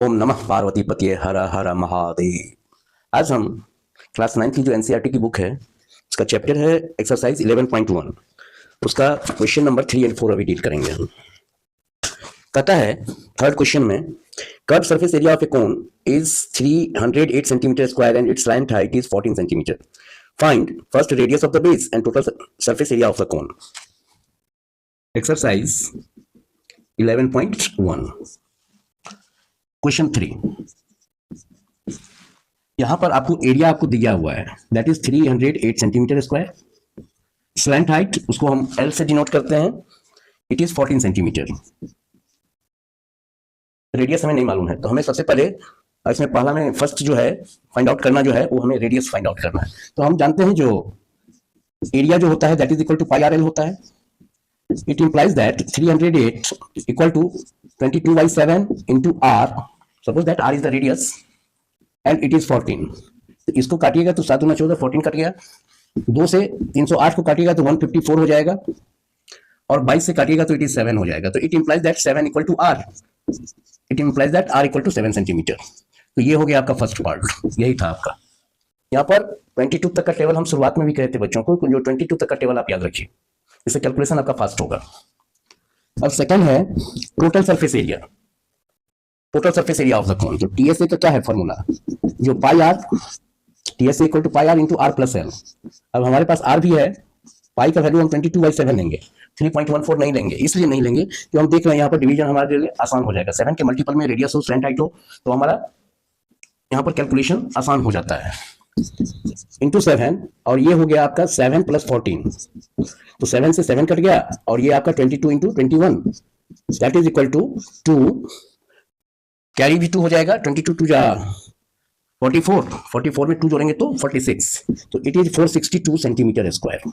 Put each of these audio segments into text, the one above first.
ओम नमः पार्वती पतिये हर हर महादेव। आज हम क्लास 9 की जो एनसीईआरटी की बुक है उसका चैप्टर है एक्सरसाइज 11.1। उसका क्वेश्चन नंबर 3 और 4 अभी डील करेंगे हम। कहता है थर्ड क्वेश्चन में curve surface area of A cone is 308 centimetre square and it's slant height is 14 centimetre. Find first radius of the base and total surface area of the cone. Exercise 11.1 question 3। यहां पर आपको area आपको दिया हुआ है that is 308 centimetre square. Slant height उसको हम L से डिनोट करते हैं, इट इज 14 सेंटीमीटर। रेडियस हमें नहीं मालूम है तो हमें सबसे पहले इसमें पहला में फर्स्ट जो है फाइंड आउट करना जो है वो हमें रेडियस फाइंड आउट करना है। तो हम जानते हैं जो एरिया जो होता है that is equal to pi r l होता है। It implies that 308 equal to 22/7 into r. Suppose that r is the radius and it is 14। तो इसको काटिएगा तो 7 गुना 14 14 कट गया। 2 से 308 को काटिएगा तो 154 हो जाएगा और 22 से काटिएगा तो इट इज 7 हो जाएगा। तो it implies that 7 equal to r. It implies that r equal to 7 centimetre. तो ये हो गया आपका फर्स्ट पार्ट, यही था आपका। यहाँ पर 22 तक का टेबल हम शुरुआत में भी कहे थे बच्चों को, जो 22 तक का टेबल आप याद रखिए, इससे कैलकुलेशन आपका फास्ट होगा। अब सेकंड है total surface area. Total surface area of the cone. तो टीएसए का क्या है फॉर्मूला, जो pi r, TSA equal to pi r into r plus l. अब हमारे पास आर भी है, पाई का वैल्यू हम 22/7 लेंगे, 3.14 नहीं लेंगे। इसलिए नहीं लेंगे कि हम देख रहे हैं यहाँ पर डिवीजन हमारे लिए आसान हो जाएगा। 7 के मल्टीपल में रेडियस हो, स्लैंट हाइट हो, तो हमारा यहाँ पर कैलकुलेशन आसान हो जाता है। इंटू 7 और ये हो गया आपका 7 + 14। तो 7 से 7 कट गया और ये आपका 22 into 21 that is equal to 2। Carry भी 2 हो जाएगा, 22 2 जा 44, 44 में 2 जोड़ेंगे तो 46। तो इट इज 462 सेंटीमीटर स्क्वायर।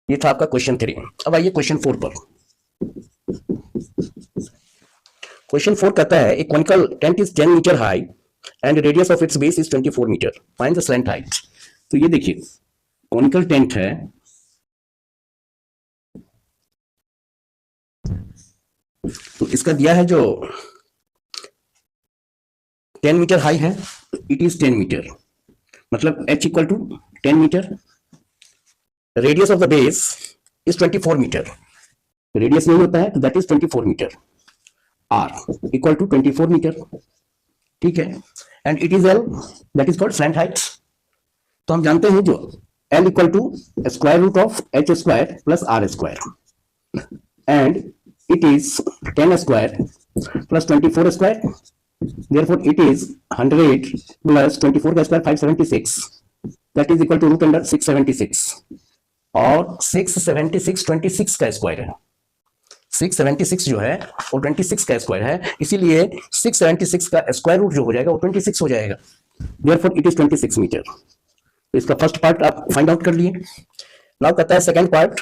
ये था आपका क्वेश्चन 3। अब आइए क्वेश्चन 4 पर। क्वेश्चन 4 कहता है a conical tent is 10 metre high and radius of its base is 24 metre. Find the slant height. तो ये देखिए कॉनिकल टेंट है, तो इसका दिया है जो 10 मीटर हाई है, इट इज 10 मीटर, मतलब h equal to 10 metre. Radius of the base is 24 metre. Radius नहीं होता है तो that is 24 metre. r equal to 24 metre, ठीक है। And it is l that is called slant height. तो हम जानते हैं जो l equal to square root of h square plus r square and it is 10 square plus 24 square. Therefore, it is 100 plus 24 का square 576 that is equal to root under 676 और 676 26 का square है। 676 जो है वो 26 का स्क्वायर है, इसीलिए 676 का स्क्वायर रूट जो हो जाएगा वो 26 हो जाएगा। Therefore, it is 26 metre. तो इसका फर्स्ट पार्ट आप फाइंड आउट कर लिए। नाउ कहता है सेकंड पार्ट।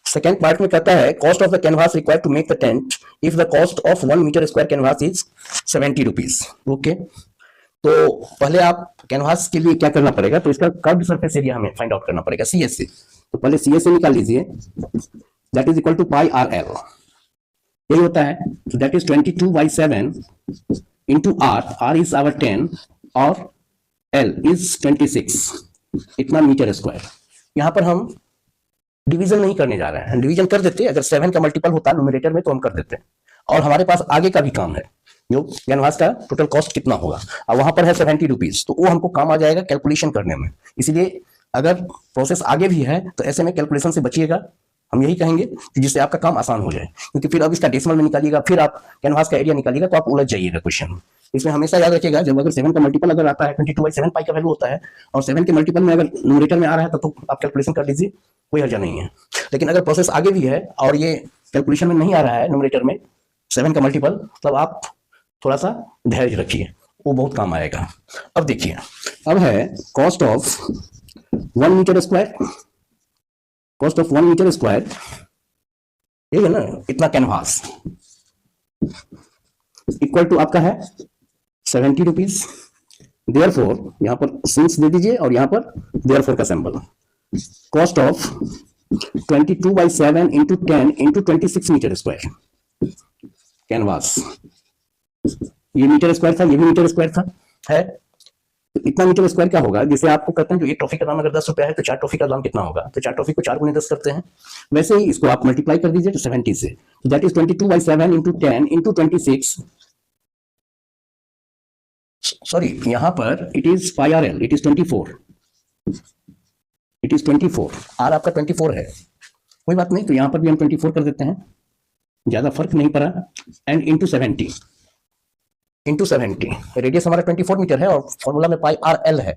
सेकेंड पार्ट में कहता है cost of the canvas required to make the tent if the cost of 1 metre square canvas is 70 rupees. Okay, तो पहले आप कैनवास के लिए क्या करना पड़ेगा, तो इसका कर्व्ड सरफेस एरिया हमें फाइंड आउट करना पड़ेगा सीएस से। तो पहले सीएस से निकाल लीजिए, that is equal to pi r l. यही होता है, तो that is 22/7 into r. R is our 10 और एल इज 26, इतना मीटर स्क्वायर। यहां पर हम डिवीजन नहीं करने जा रहे हैं, डिवीजन कर देते, अगर 7 का मल्टीपल होता न्यूमरेटर में तो हम कर देते। और हमारे पास आगे का भी काम है, जो कैनवास का टोटल कॉस्ट कितना होगा, अब वहां पर है 70 रुपीज, तो वो हमको काम आ जाएगा कैलकुलेशन करने में। इसलिए अगर प्रोसेस आगे भी है तो ऐसे में कैलकुलेशन से बचिएगा, हम यही कहेंगे जिससे आपका काम आसान हो जाए। क्योंकि फिर अब इसका डेसिमल में निकालिएगा, फिर आप कैनवास का एरिया निकालिएगा तो आप उलझ जाइएगा क्वेश्चन। इसमें हमेशा याद रखिएगा, जब अगर 7 का मल्टीपल अगर आता है 22/7 पाई का वैल्यू होता है और 7 के मल्टीपल में अगर न्यूमरेटर में आ रहा है तो आप कैलकुलेशन कर लीजिए, कोई हर्जा नहीं है। लेकिन अगर प्रोसेस आगे भी है और ये कैलकुलेशन में नहीं आ रहा है न्यूमरेटर में 7 का मल्टीपल, तब आप थोड़ा सा धैर्य रखिए, वो बहुत काम आएगा। अब देखिए, अब है cost of 1 metre square. Cost of 1 metre square ये है ना, इतना कैनवास इक्वल टू आपका है 70 रुपीज। देयरफॉर यहां पर सिंस दे दीजिए और यहां पर देयरफॉर का सिंबल। Cost of 22/7 into 10 into 26 metre square canvas, ये मीटर स्क्वायर था, ये भी मीटर स्क्वायर था, है। तो इतना मीटर स्क्वायर क्या होगा, जैसे आपको कहते हैं जो एक ट्रॉफी का दाम अगर 10 रुपया है तो 4 ट्रॉफी का दाम कितना होगा, तो 4 ट्रॉफी को 4 गुने 10 करते हैं, वैसे ही इसको आप मल्टीप्लाई कर दीजिए तो 70 से, तो that is 22/7 into 10 into 26, sorry यहां पर it is pi r l, it is 24, it is 24, r आपका 24 है, कोई बात नहीं, तो यहां पर भी हम 24 कर देते हैं, ज्यादा फर्क नहीं पड़ा, एंड इंटू 70, इंटू 70, रेडियस हमारा 24 मीटर है और फॉर्मूला में पाई आर एल है,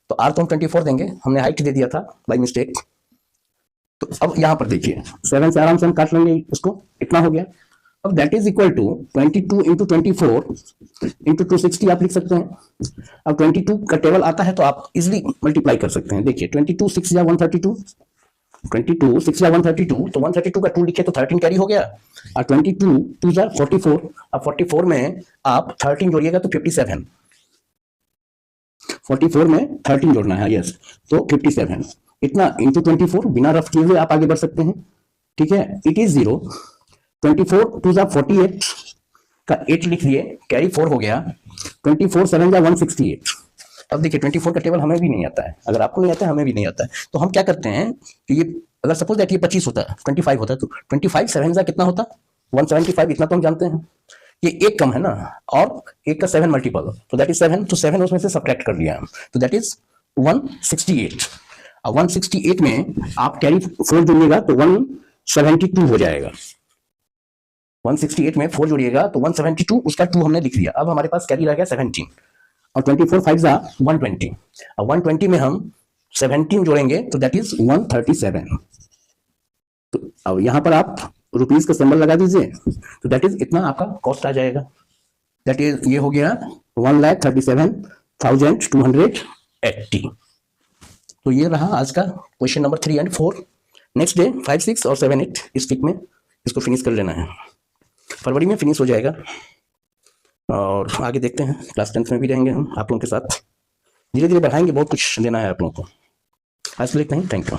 तो आर तो हम 24 देंगे, हमने हाइट दे दिया था बाई मिस्टेक। तो अब यहां पर देखिए 7 से आराम से हम काट लेंगे उसको, इतना हो गया। अब that is equal to 22 into 24 into 260 आप लिख सकते हैं। अब 22 का टेबल आता है तो आप इजिली मल्टीप्लाई कर सकते हैं, देखिए 22 6 या 132, 22 6 या 132, तो 132 का 2 लिखे तो 13 कैरी हो गया, और 22 2 जा 44, अब 44 में आप 13 जोड़िएगा तो 57, 44 में 13 जोड़ना है, यस, तो 57, इतना इंटू 24, बिना रफ किए हुए आप आगे बढ़ सकते हैं, ठीक है। इट इज 0, 24 2 जा 48 का 8 लिख लिए, कैरी 4 हो गया, 24 7 जा 168। अब देखिए 24 का टेबल हमें भी नहीं आता है, अगर आपको नहीं आता है हमें भी नहीं आता है, तो हम क्या करते हैं कि ये अगर सपोज दैट ये 25 होता है, 25 होता है, तो 25 7 जा कितना होता, 175, इतना तो हम जानते हैं, ये एक कम है ना, और एक का 7 मल्टीपल, तो दैट इज 7, तो 7 उसमें से सब्ट्रैक्ट कर लिया हम, तो दैट इज 168, और 168 में आप कैरी 4 जोड़िएगा तो 172 हो जाएगा, 168 में 4 जोड़िएगा तो 172, उसका 2 हमने लिख लिया, अब हमारे पास कैरी रह गया 17, और 24 5 जा 120, और 120 में हम 17 जोड़ेंगे तो दैट इज 137, तो अब यहां पर आप रुपीस का सिंबल लगा दीजिए, तो दैट इज इतना आपका कॉस्ट आ जाएगा, दैट इज ये हो गया 1,37,280। तो ये रहा आज का question number 3 and 4। Next day 5 6 और 7 8 इस वीक में इसको फिनिश कर लेना है, फरवरी में फिनिश हो जाएगा, और आगे देखते हैं क्लास 10th में भी रहेंगे हम आप लोगों के साथ, धीरे धीरे बढ़ाएंगे, बहुत कुछ देना है आप लोगों को। आज के लिए इतना ही, थैंक यू।